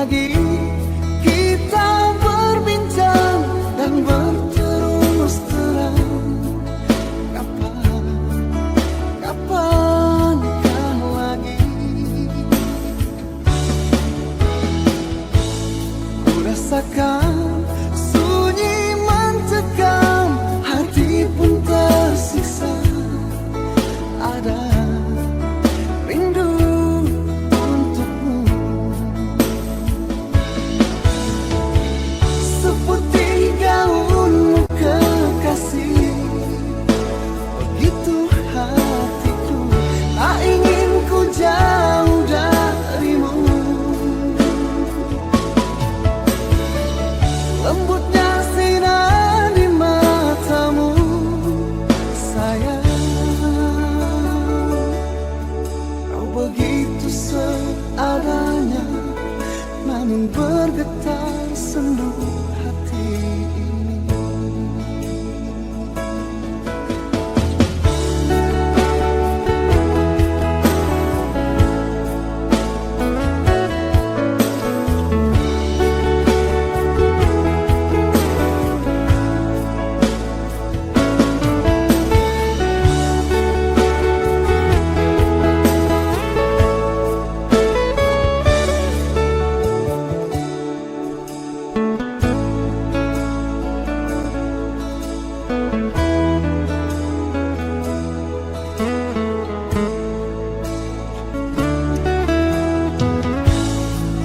lagi kita berbincang dan berterus terang? Kapankah lagi ku rasakan sunyi mencekam, hati pun tersiksa. Ada rindu untukmu, seputih gaunmu kekasih. Begitu hatiku, tak ingin ku jauh darimu. Lembutnya sinar di matamu, sayang. Kau begitu seadanya, namun bergetar sendu hati ini.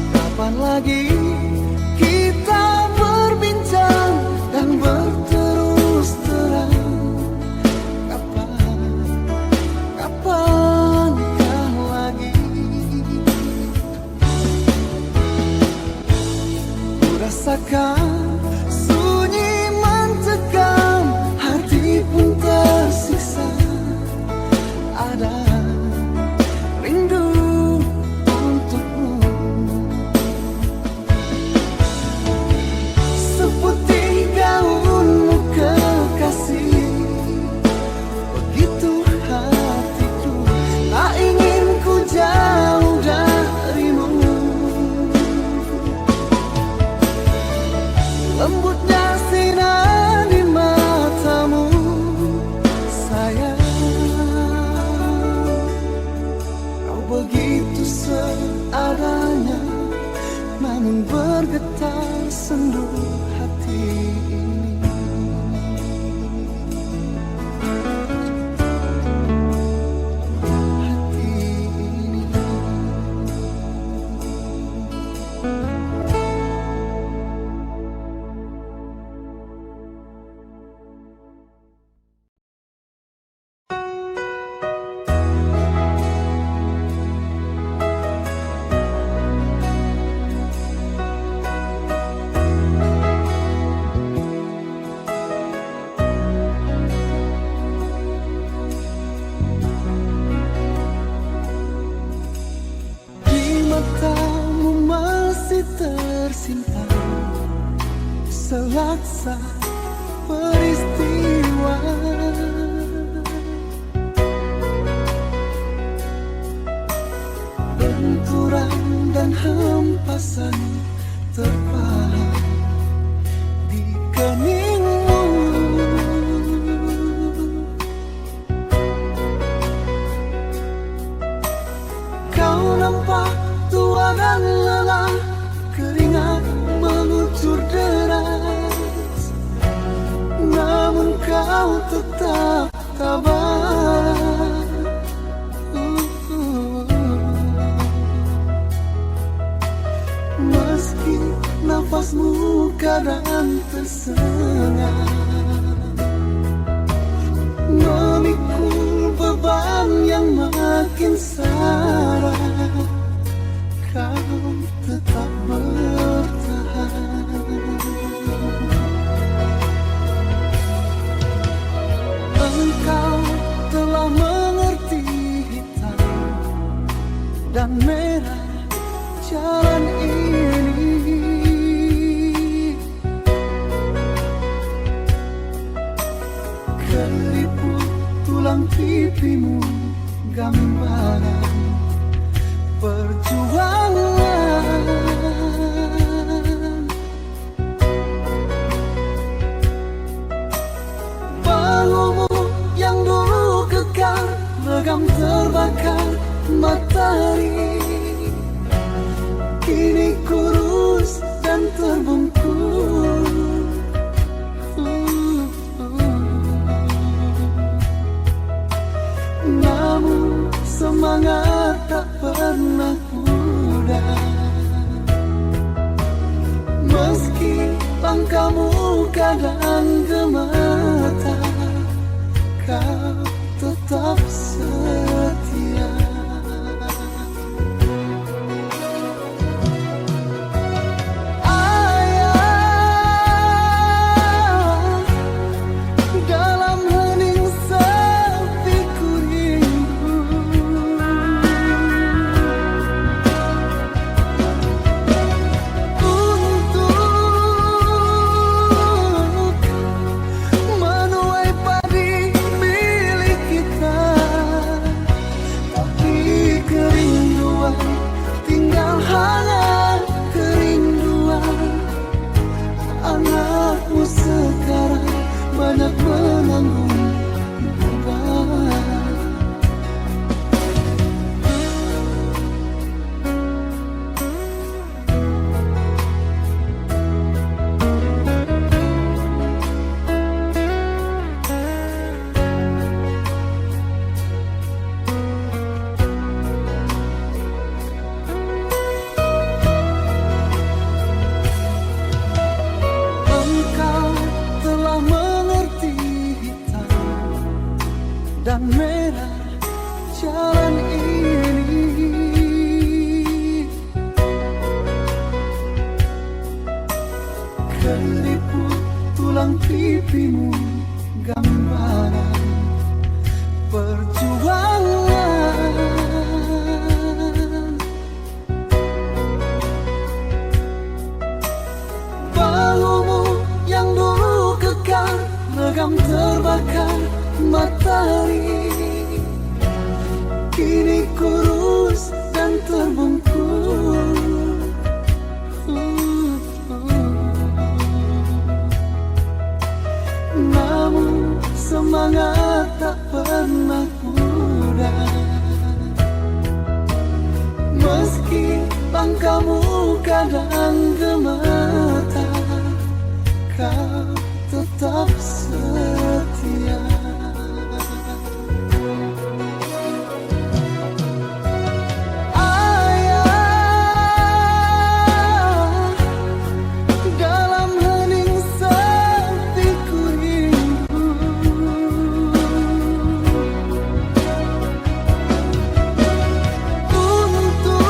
Kapan lagi kita berbincang dan berterus terang? Kapankah lagi ku rasakan sunyi mencekam, hati pun tersiksa. Ada rindu untukmu, seputih gaunmu kekasih. Begitu hatiku, tak ingin ku jauh darimu. Lembutnya sinar di matamu, sayang. Kau begitu seadanya, namun bergetar sendu hati ini. Hati ini. Di matamu masih tersimpan selaksa peristiwa. Benturan dan hempasan terpahat di keningmu. Kau nampak tua dan lelah, keringat mengucur deras, namun kau tetap tabah. Meski nafasmu kadang tersengat, memikul beban yang makin syarat, kau tetap bertahan. Engkau telah mengerti hitam dan merah jalan ini. Keriput tulang pipimu gambaran perjuangan. regam terbakar matahari, kini kurus dan terbungkus. Namun semangat tak pernah pudar, meski langkahmu kadang gemetar, kau tetap setia. Ayah, dalam hening sepi ku rindu, untuk menuai padi milik kita. Tapi kerinduan tinggal hangat kerinduan. Anakmu sekarang banyak menanggung beban. Engkau telah mengerti hitam dan merah jalan ini. Keriput tulang pipimu gambaran perjuangan. Bahumu yang dulu kekar, regam terbakar matahari, kini kurus dan terbungkus. Namun semangat tak pernah pudar, meski langkahmu kadang gemetar, kau tetap setia. Ayah, dalam hening sepi ku rindu, untuk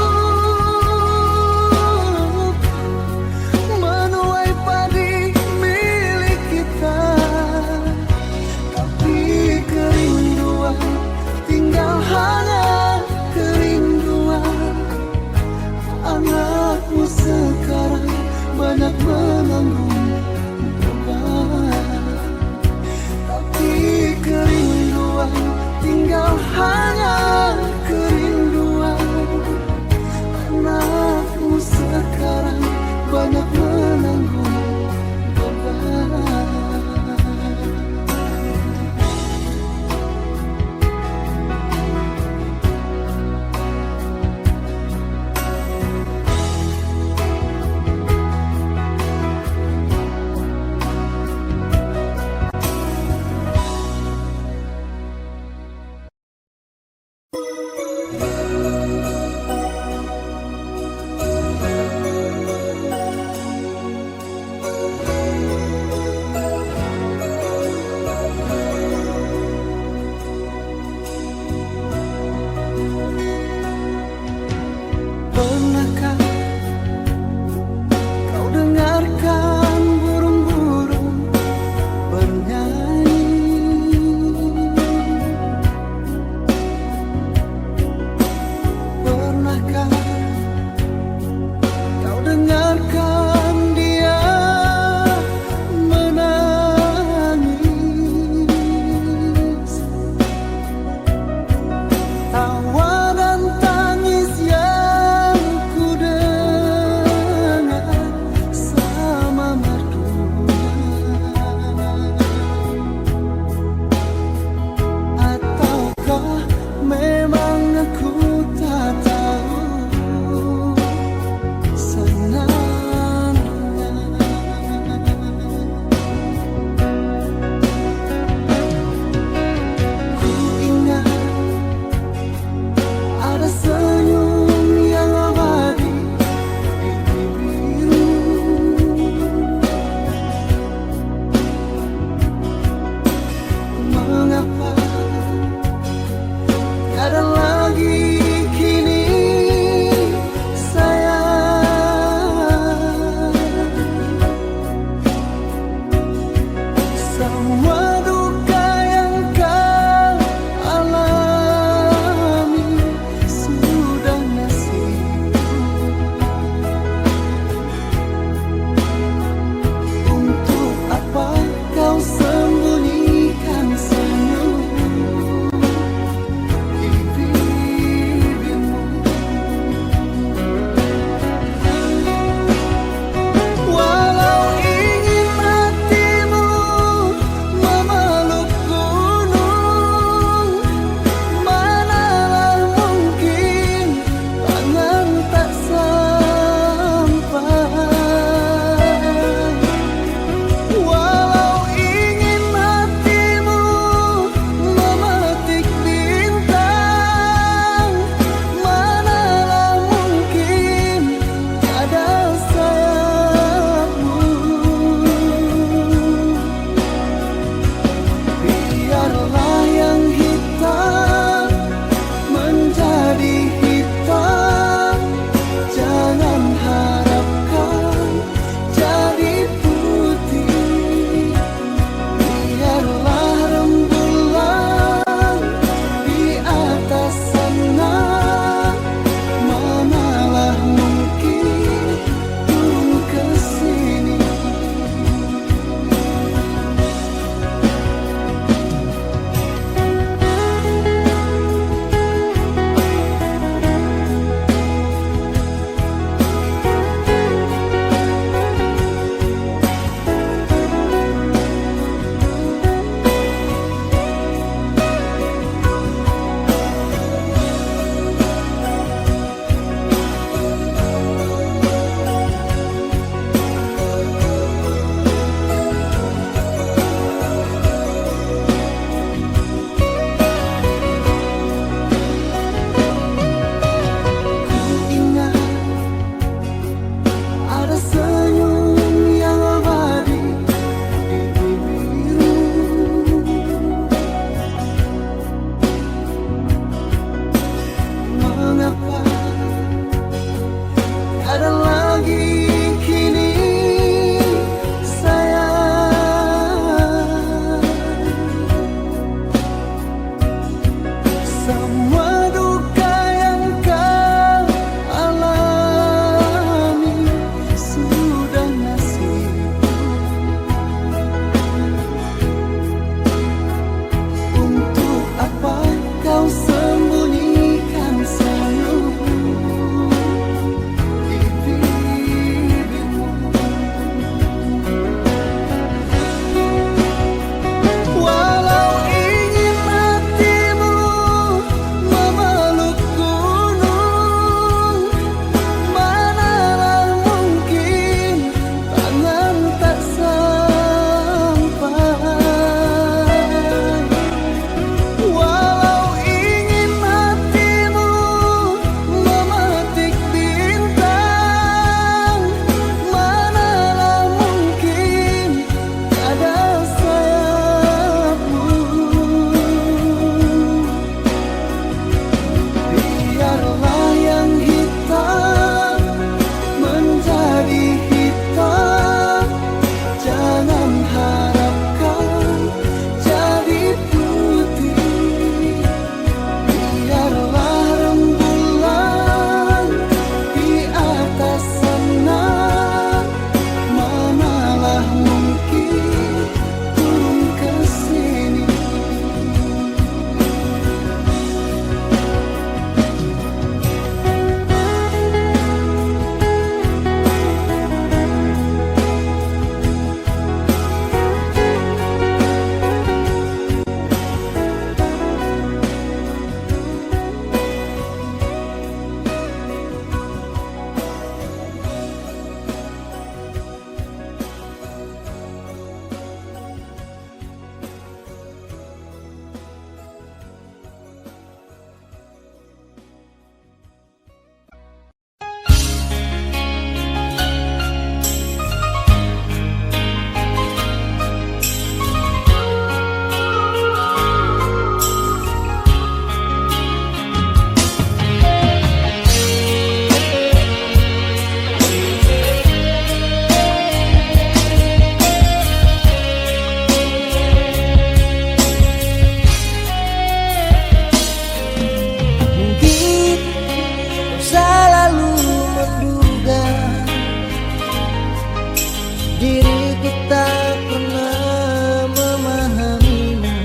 Diriku tak pernah memahamimu,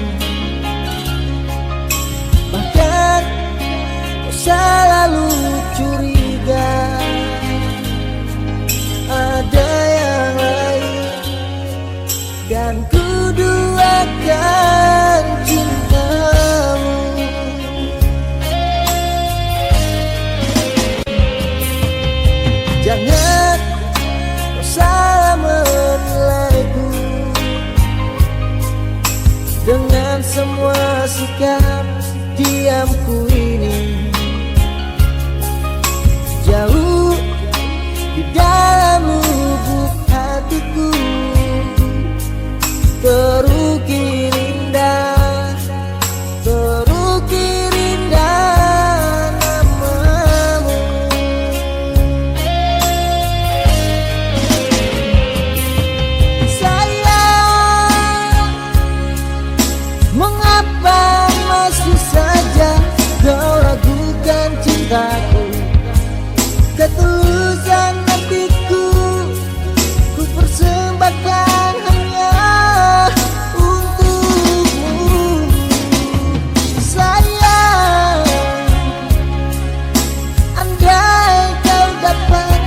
bahkan ku selalu curiga ada yang lain, dan ku duakan cintamu. Jangan kau salah menilaiku dengan semua sikap diamku ini. Jauh di dalam lubuk hatiku terukir indah, terukir indah namamu. Sayang, mengapa masih saja kau ragukan cintaku? Ketulusan hatiku ku persembahkan hanya untukmu. Sayang, andai kau dapat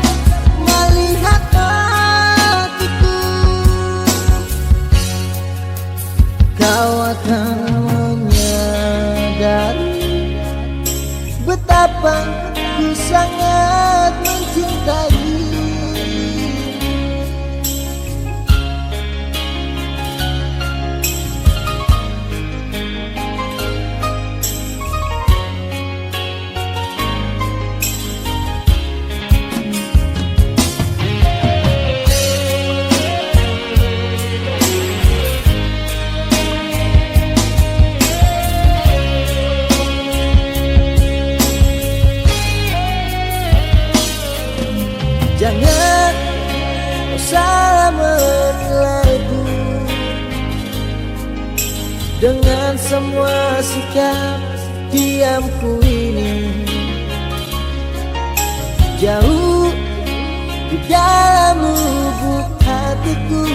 melihat hatiku, kau akan menyadari betapa ku sangat mencintai. Jangan kau salah menilaiku dengan semua sikap diamku ini. Jauh di dalam lubuk hatiku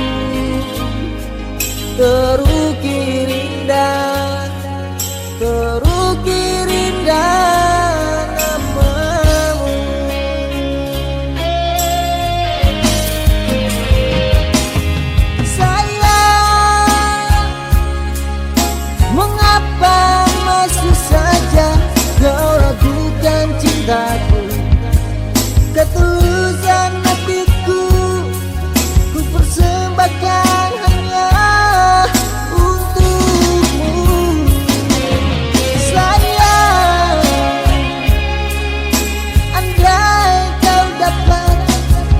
terukir indah, terukir indah namamu. Sayang, mengapa masih saja kau ragukan cintaku? Ketulusan hatiku ku persembahkan hanya untukmu. Sayang, andai kau dapat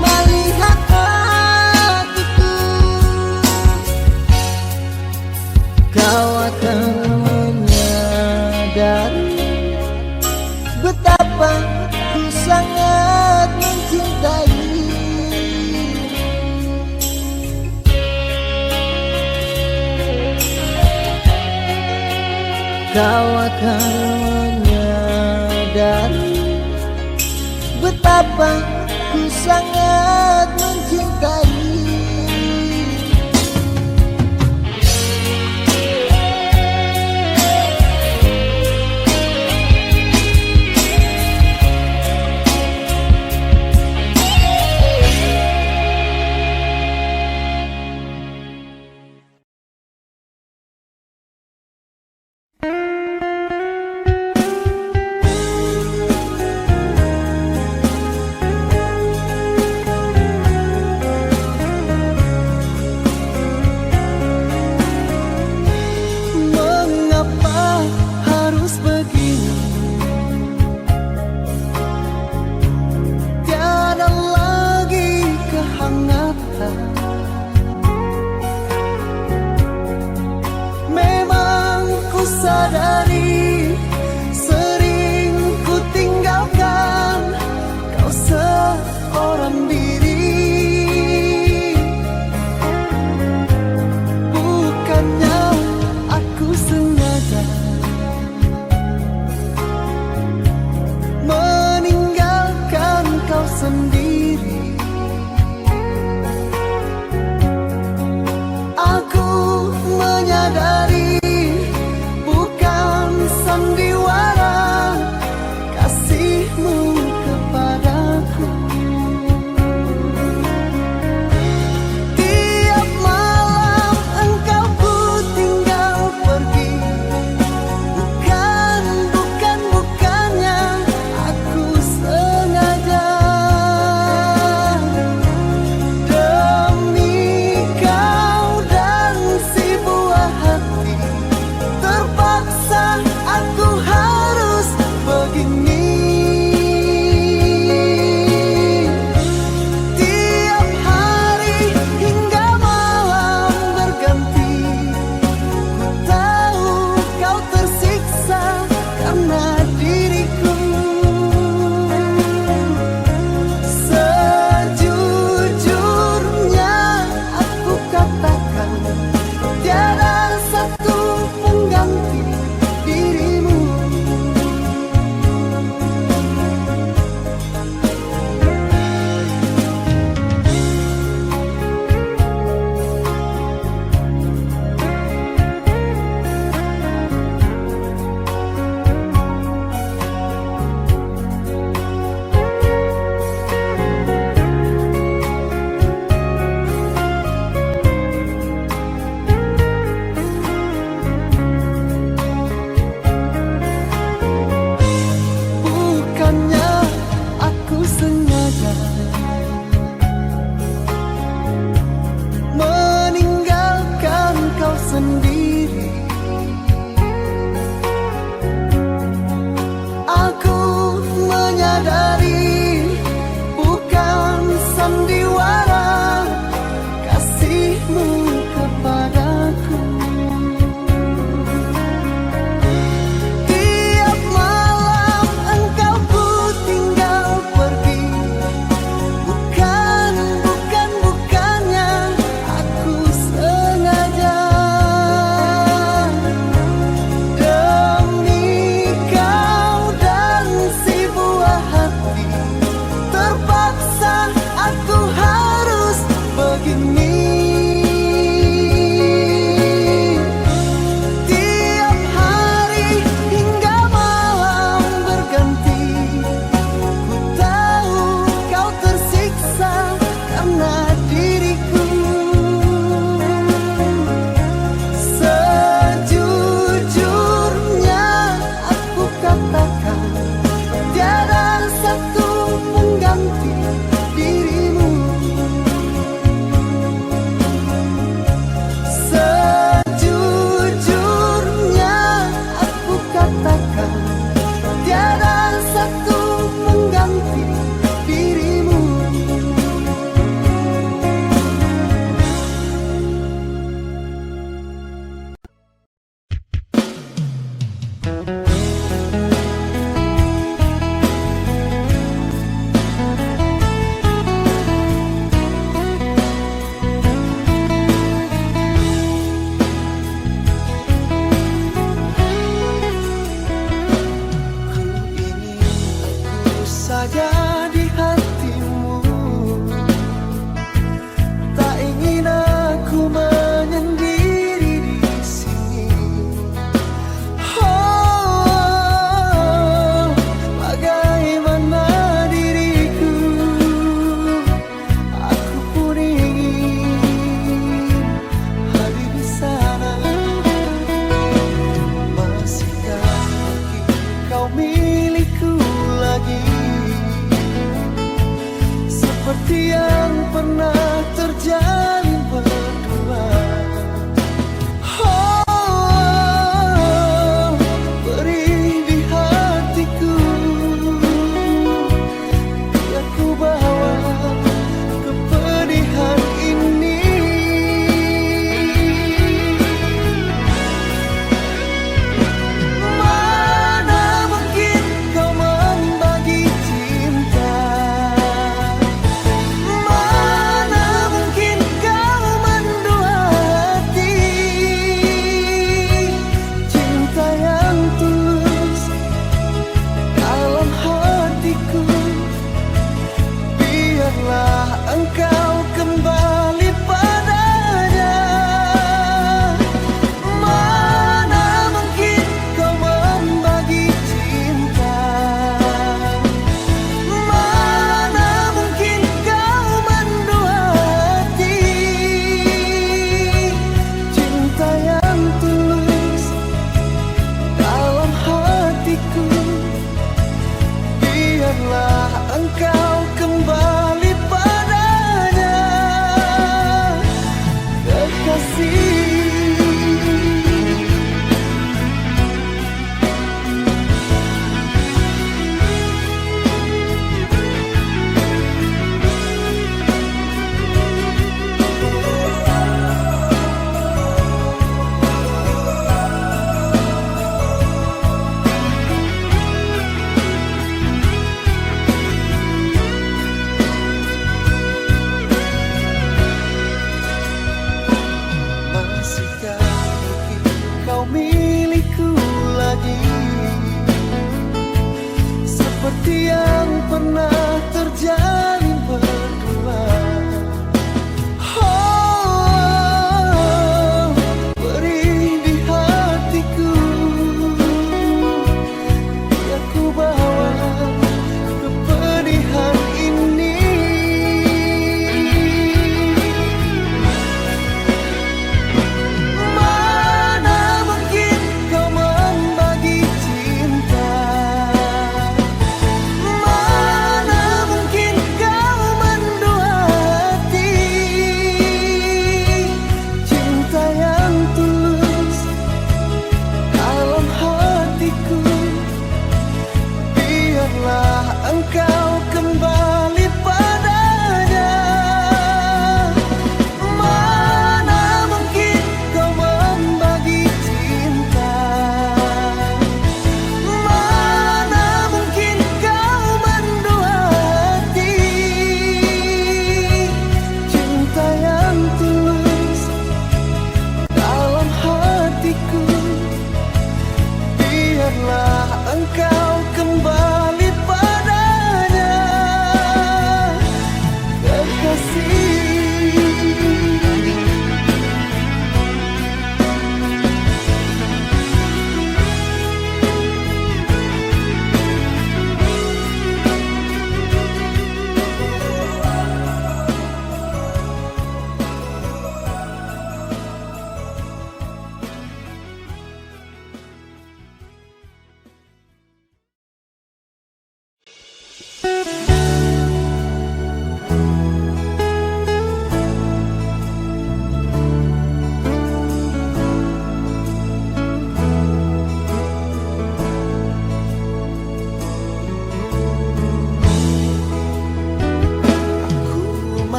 melihat hatiku, kau akan menyadari betapa ku sangat mencintai. Kau akan menyadari betapa ku sangat mencintai. Mengapa harus begini? Tiada lagi kehangatan. Memang ku sadari sering ku tinggalkan kau seorang diri. Bukannya aku sengaja meninggalkan kau sendiri.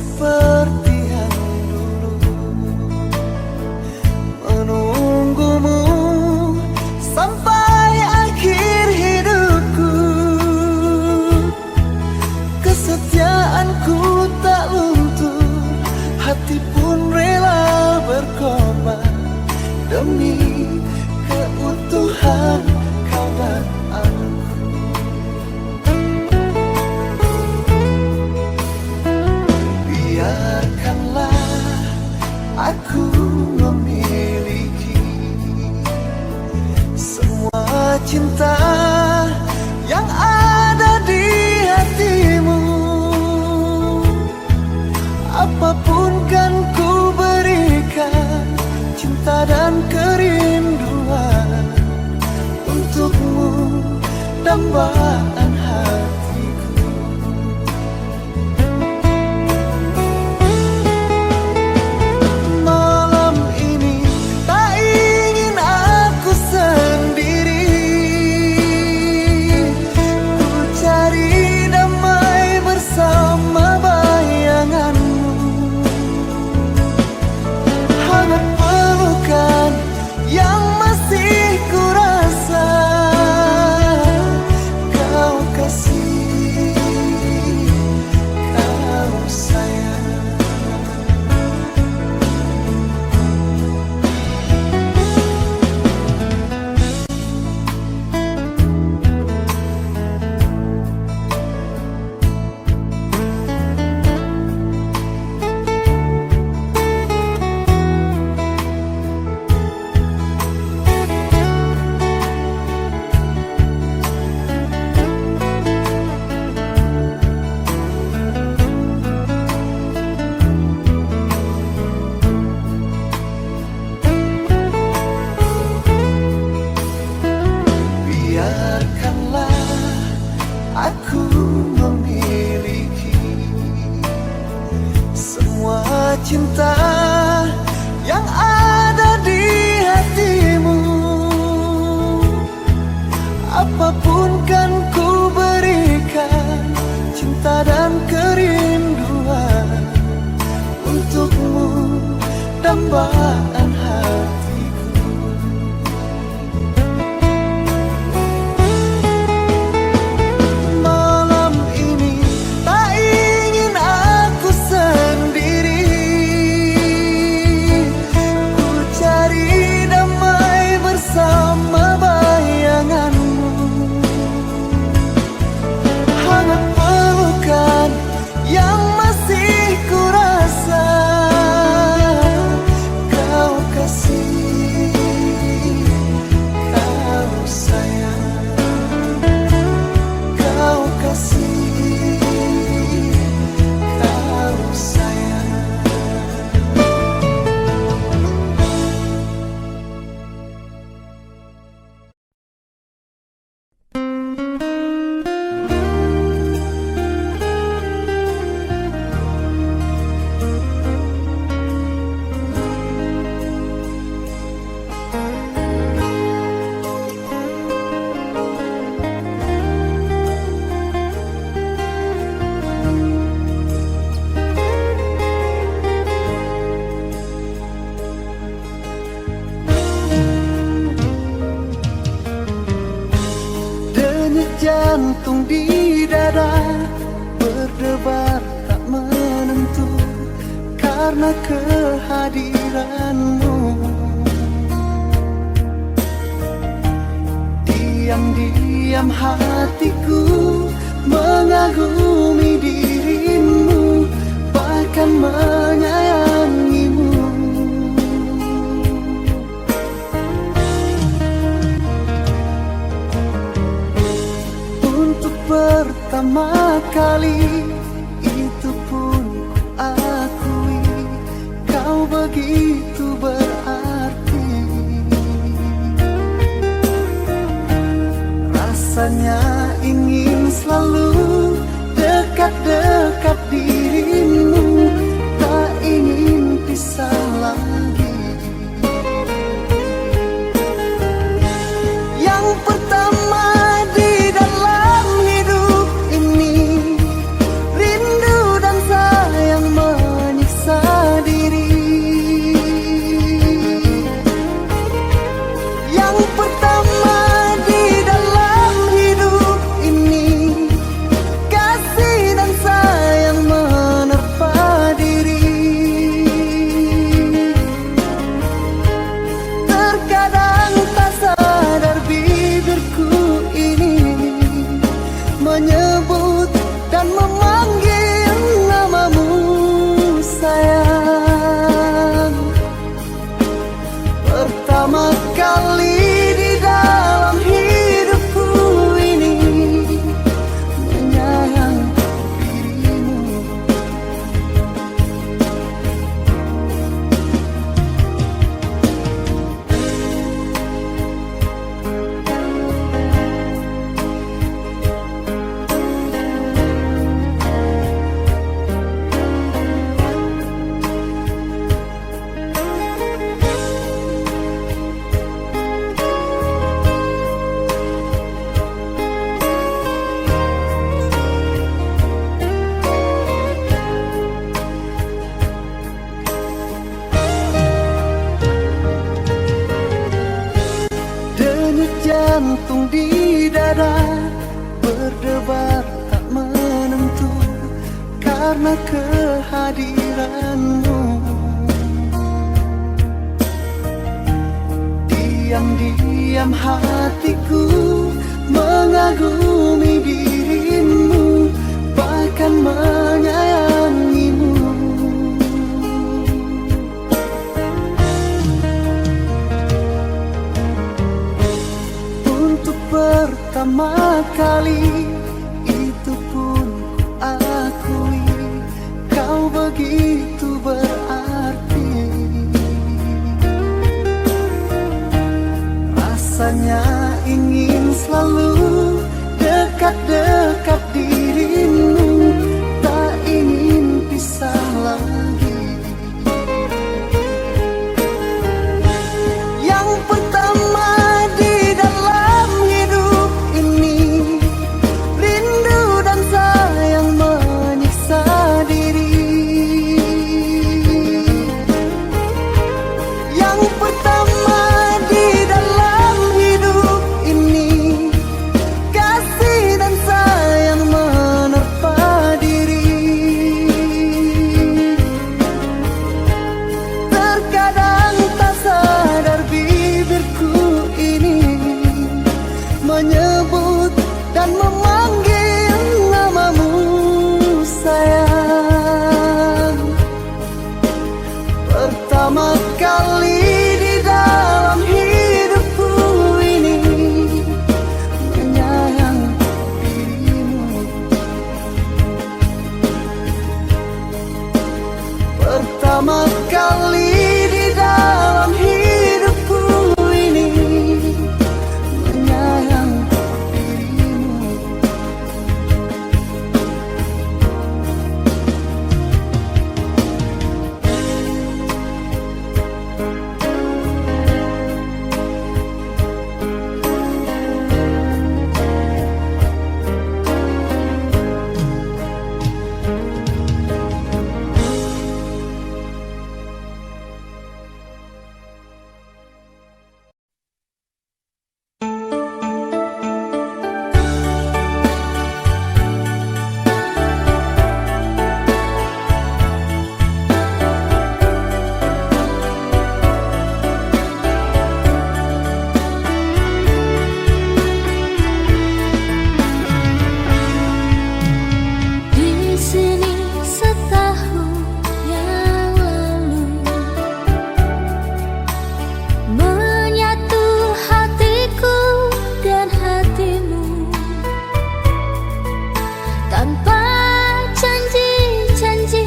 seperti yang dulu, menunggumu sampai akhir hidupku. Kesetiaanku tak luntur, hati pun rela berkorban demi keutuhan kau dan aku. Biarkanlah aku memiliki semua cinta yang ada di hatimu. Apapun kan ku berikan, cinta dan kerinduan untukmu, dambaan hatiku. Malam ini tak ingin aku sendiri, ku cari damai bersama bayanganmu. Hangat pelukan yang masih ku rasa, kau kasih, kau sayang. Biarkanlah aku memiliki semua cinta yang ada di hatimu. Apapun kan ku berikan, cinta dan kerinduan untukmu, dambaan hatiku. Malam ini tak ingin aku sendiri, ku cari damai bersama bayanganmu. Hangat pelukan yang masih ku rasa, kau kasih, kau sayang. Kau kasih, kau sayang. Denyut jantung di dada berdebar tak menentu karena kehadiranmu. Diam-diam hatiku mengagumi dirimu, bahkan menyayangimu. Untuk pertama kali itu pun ku akui, kau begitu berarti. Rasanya ingin selalu dekat-dekat dirimu, tak ingin pisah lagi. Yang pertama di dalam hidup ini, rindu dan sayang karena kehadiranmu. Diam-diam hatiku mengagumi dirimu, bahkan menyayangimu. Untuk pertama kali itu pun ku akui, kau begitu berarti. Rasanya ingin selalu dekat-dekat dirimu, tak ingin pisah lagi. Yang pertama di dalam hidup ini, rindu dan sayang menyiksa diri. Yang pertama di dalam hidup ini, kasih dan sayang menerpa diri. Terkadang tak sadar bibirku ini menyebut dan memanggil namamu sayang. Pertama kali di dalam hidupku ini menyayang dirimu. Pertama kali di dalam hidupku ini menyayang dirimu. Di sini setahun yang lalu menyatu hatiku dan hatimu, tanpa janji-janji,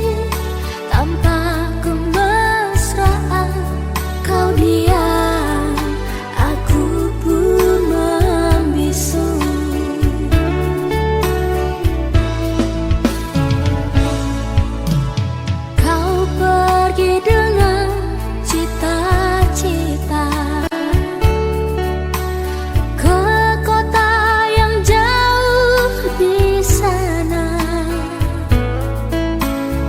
tanpa kemesraan. Kau diam, aku pun membisu. Kau pergi dengan cita-cita ke kota yang jauh di sana.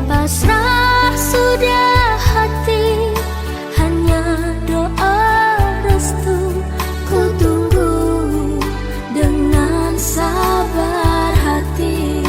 Pasrah sudah hati, hanya doa restu ku tunggu dengan sabar hati.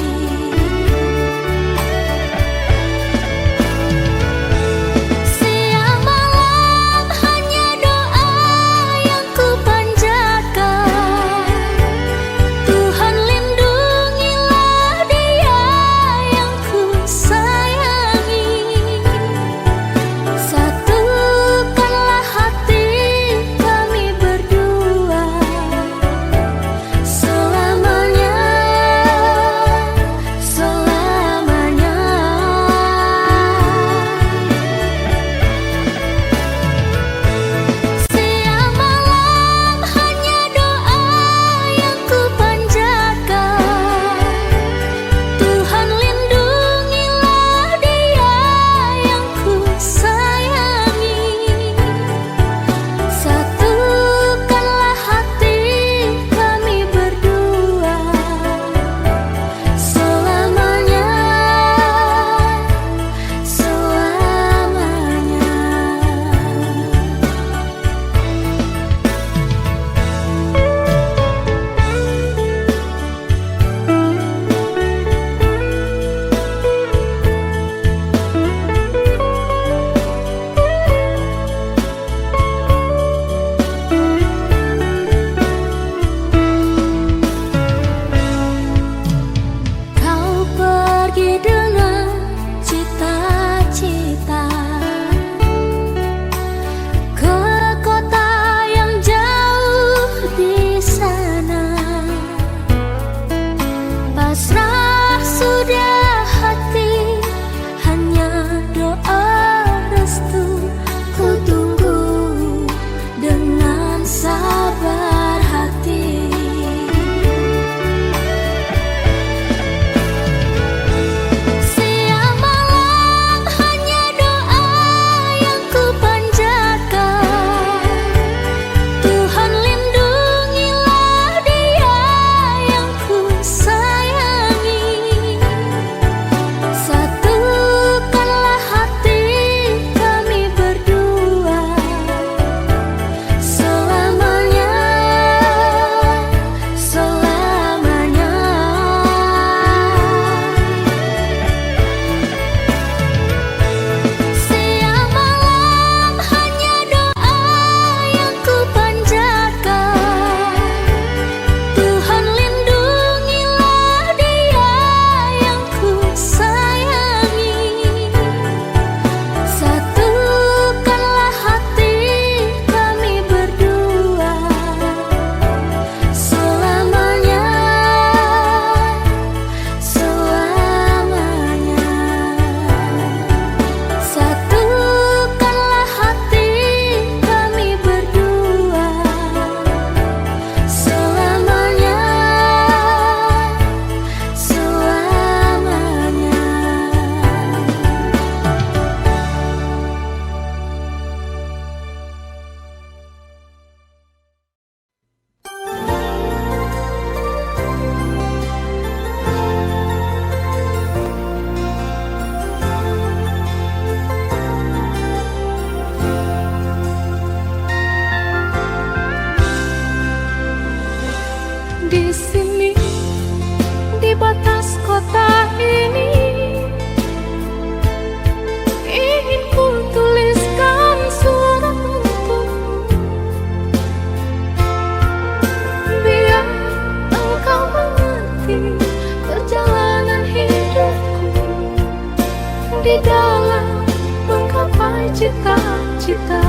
dalam menggapai cita-cita.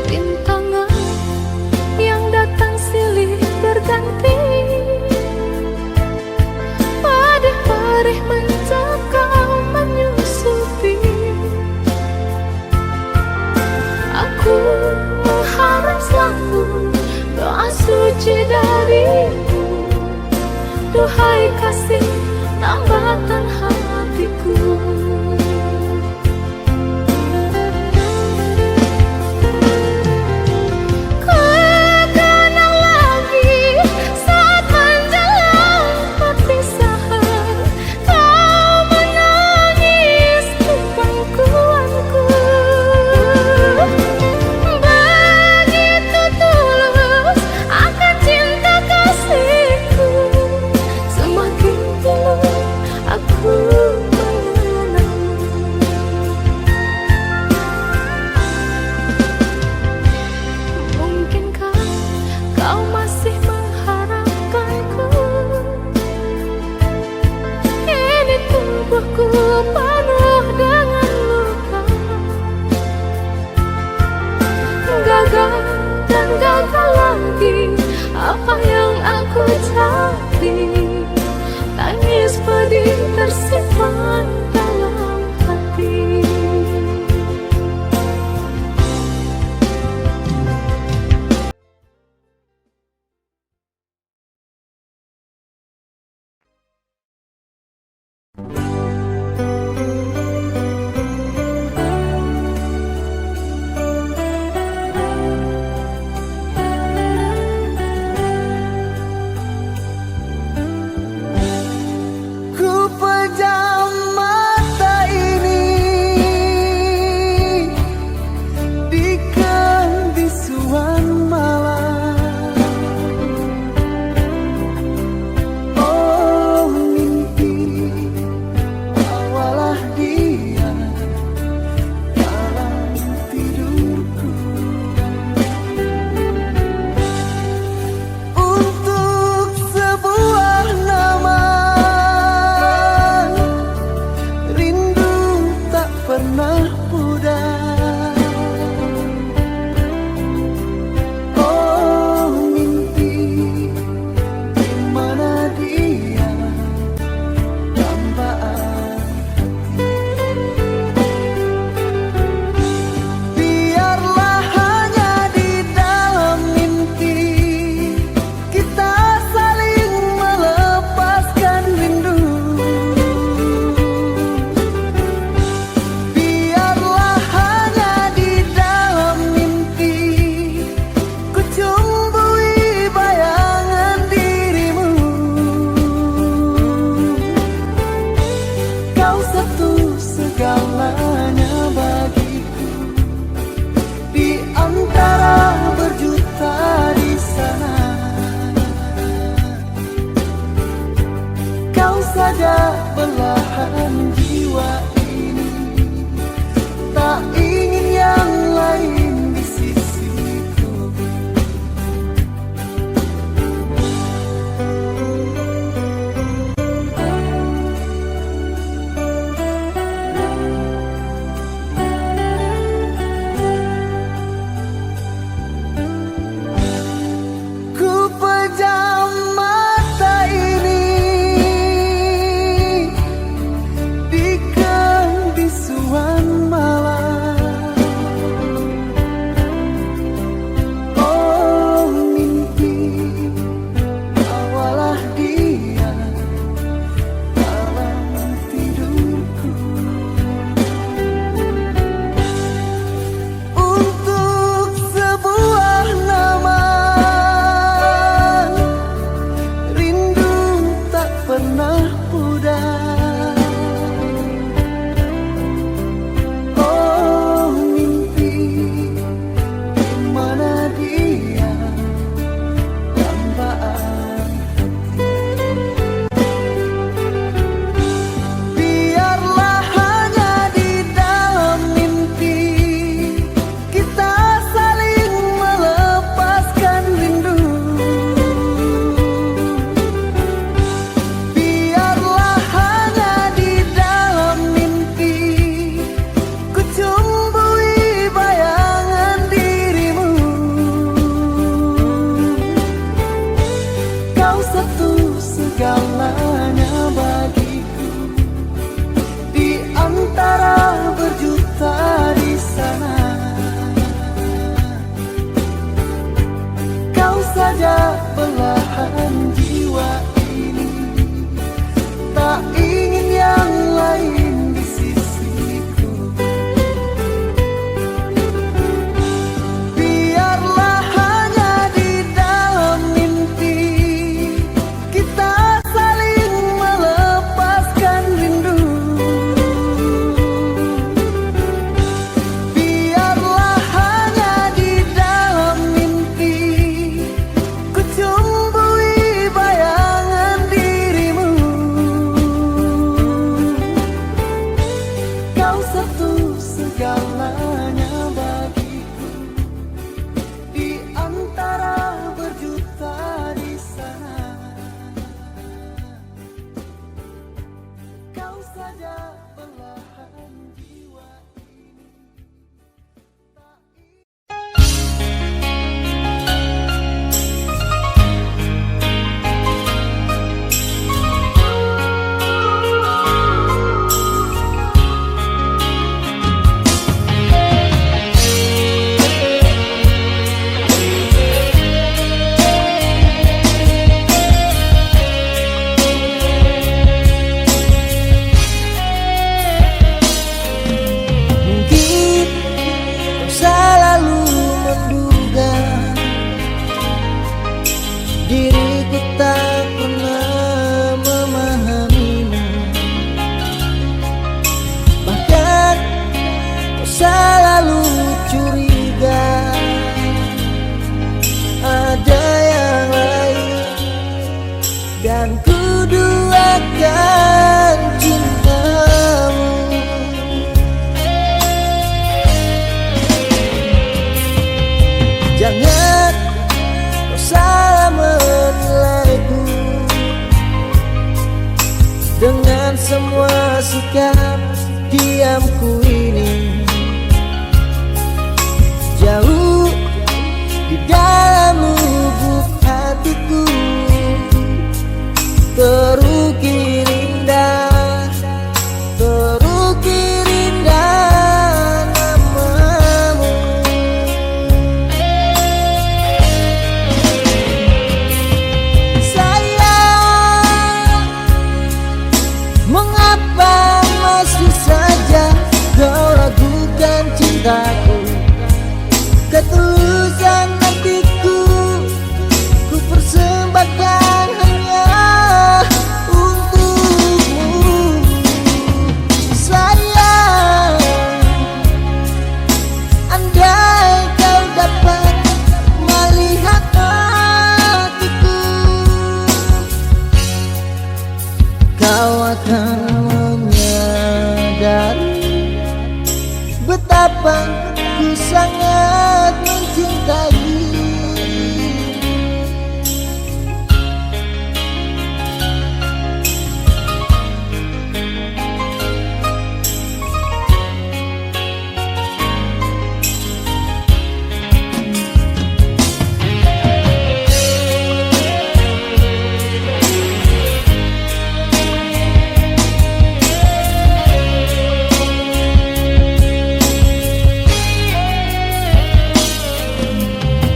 Rintangan yang datang silih berganti, padih-padih mencekam menyusupi. Aku mengharap selalu doa suci darimu, duhai kasih tambatan hatiku. Kenang lagi saat menjelang perpisahan, kau menangis di pangkuanku. Begitu tulus akan cinta kasihku, semakin tulus aku mengenang. Mungkinkah kau masih mengharapkanku? Ini tubuhku penuh dengan luka, gagal dan gagal lagi apa yang aku cari. Tangis pedih tersimpan dalam hati. Ku pejam mata ini di kebisuan malam. Oh mimpi, bawalah dia dalam tidurku. Untuk sebuah nama, rindu tak pernah pudar. Oh mimpi, di mana dia dambaan hati. Biarlah hanya di dalam mimpi kita saling melepaskan rindu. Biarlah hanya di dalam mimpi ku cumbui bayangan dirimu. Kau satu-segalanya bagiku, di antara berjuta di sana. Kau saja belahan jiwa ini, tak ingin yang lain di sisiku. Ku pejam mata ini di segalanya bagiku. Di antara berjuta di sana, kau saja belahan jiwa ini. Tak ingin yang lain di sisiku. Biarlah hanya di dalam mimpi kita saling melepaskan rindu. Biarlah hanya di dalam mimpi ku cumbui bayangan dirimu. Kau satu segalanya bagiku. Di antara berjuta di sana, kau saja belahan jiwa ini. Tak ingin mungkin kau selalu menduga diriku tak pernah memahamimu. Bahkan kau selalu curiga ada yang lain, dan ku duakan cintamu. Jangan kau salah menilaiku dengan semua sikap diamku ini. Jauh di dalam lubuk hatiku terukir indah, terukir indah namamu. Sayang, mengapa masih saja kau ragukan cintaku? Ketulusan hatiku ku persembahkan hanya untukmu. Sayang, andai kau dapat melihat hatiku, kau akan menyadari betapa ku sangat mencintai.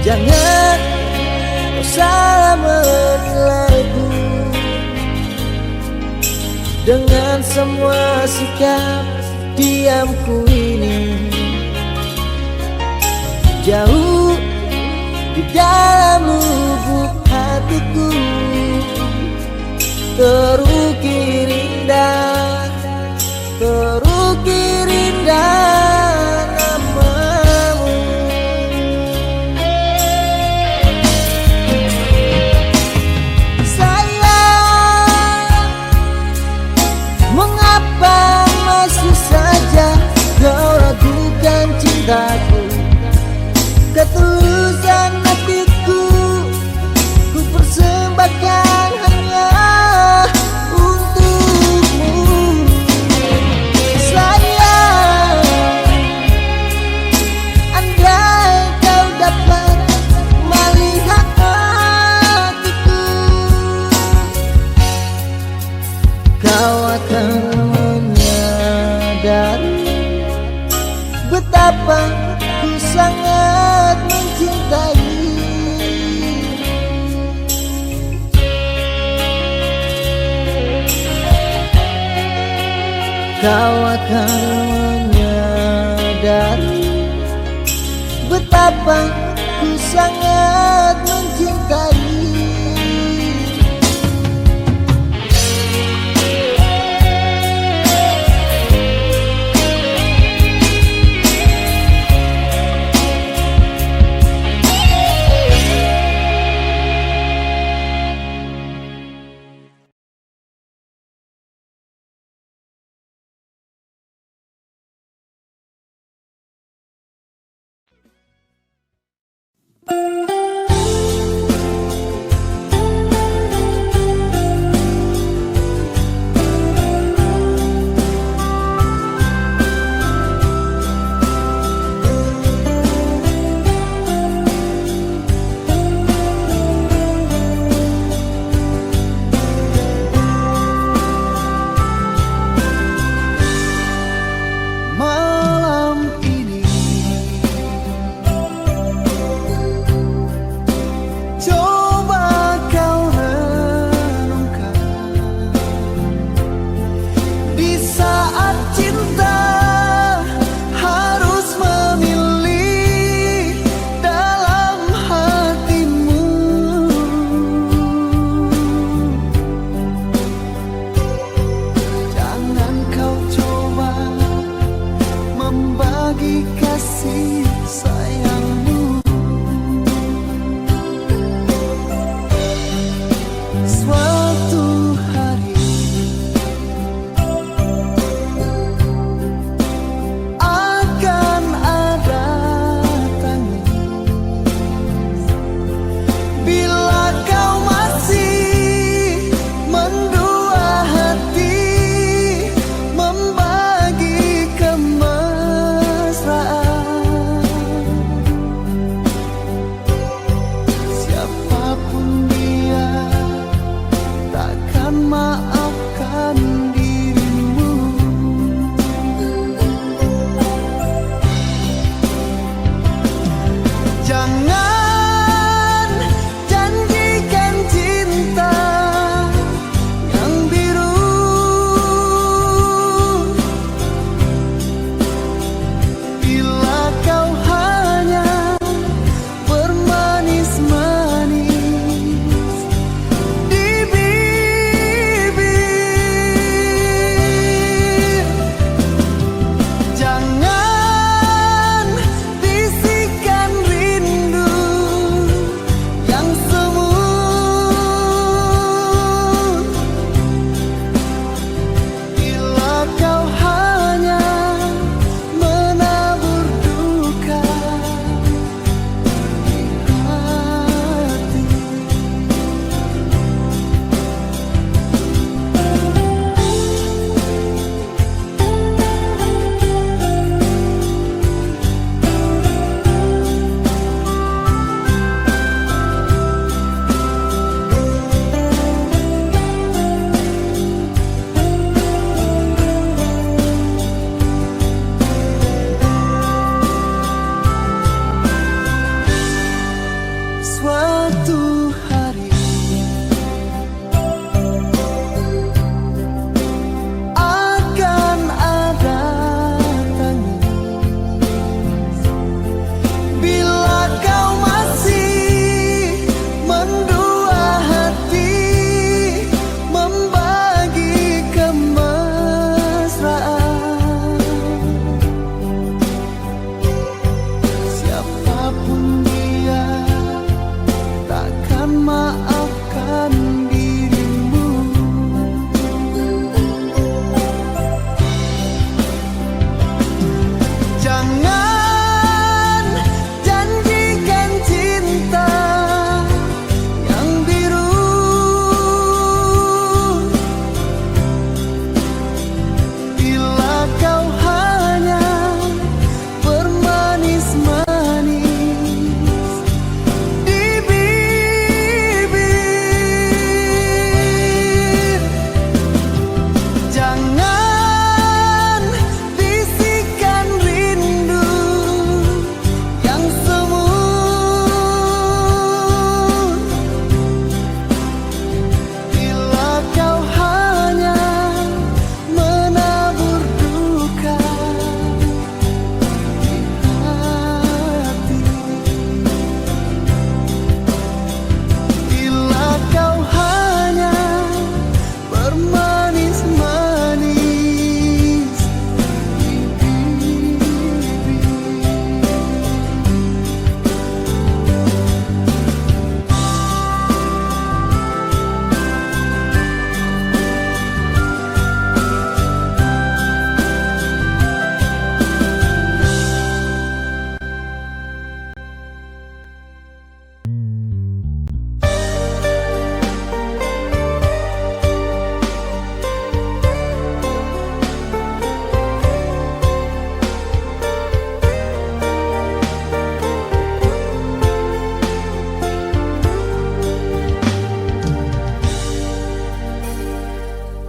Jangan kau salah menilaiku dengan semua sikap diamku ini. Jauh di dalam lubuk hatiku terukir indah, terukir indah namamu. Sayang, mengapa masih saja kau ragukan cintaku? Ketulusan hatiku ku persembahkan hanya untuk kau akan menyadari betapa ku sangat mencintai. Kau akan menyadari betapa ku sangat mencintai.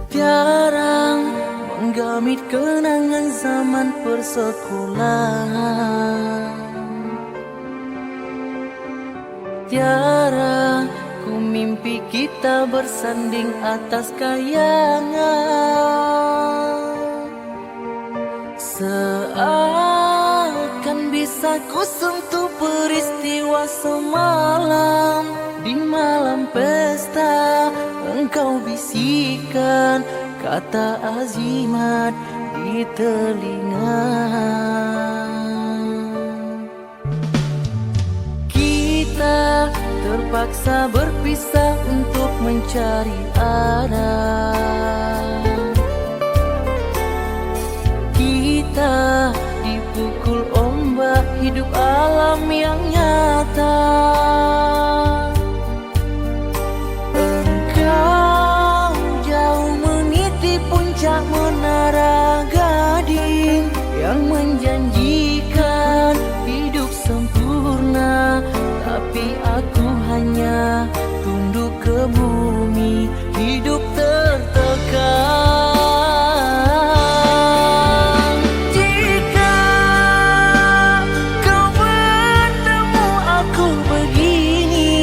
Tiarang menggamit kenangan zaman persekolahan. Tiara ku mimpi kita bersanding atas kayangan. Seakan bisa ku sentuh peristiwa semalam. Di malam pesta engkau bisikan kata azimat di telinga. Kita terpaksa berpisah untuk mencari arah. Kita dipukul ombak hidup alam yang nyata. Engkau jauh meniti puncak menara gading yang menjanjikan hidup sempurna. Tapi aku hanya tunduk ke bumi, hidup tertekan. Jika kau bertemu aku begini,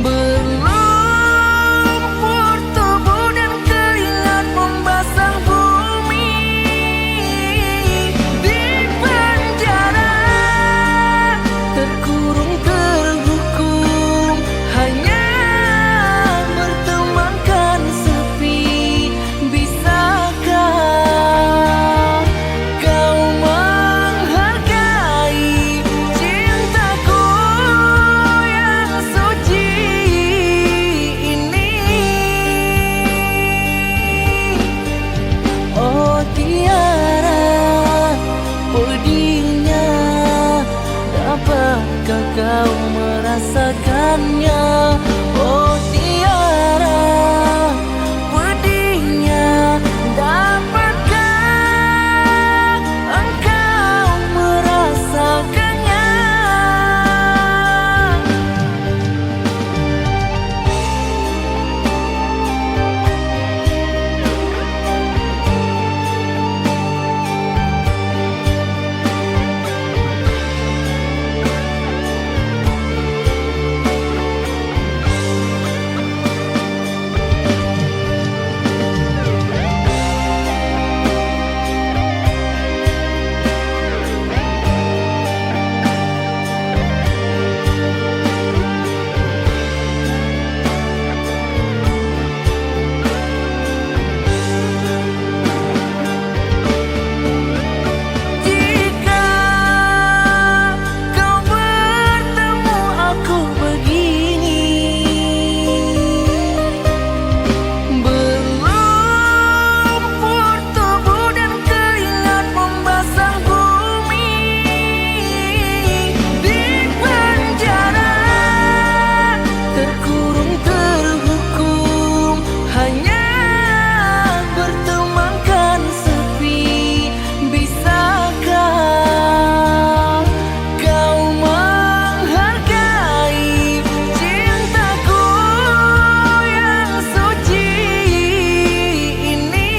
berlumpur tubuh dan keringat membasah bumi. Di penjara terkurung terhukum, hanya bertemankan sepi. Bisakah kau menghargai cintaku yang suci ini? Oh tiara pedihnya, dapatkah kau merasakannya? Oh tiara pedihnya, dapatkah engkau merasakannya? Jika kau bertemu aku begini, berlumpur tubuh dan keringat membasah bumi. Di penjara terkurung terhukum, hanya bertemankan sepi. Bisakah kau menghargai cintaku yang suci ini?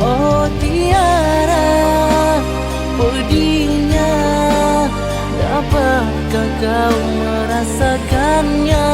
Oh tiara pedihnya, dapatkah kau merasakannya?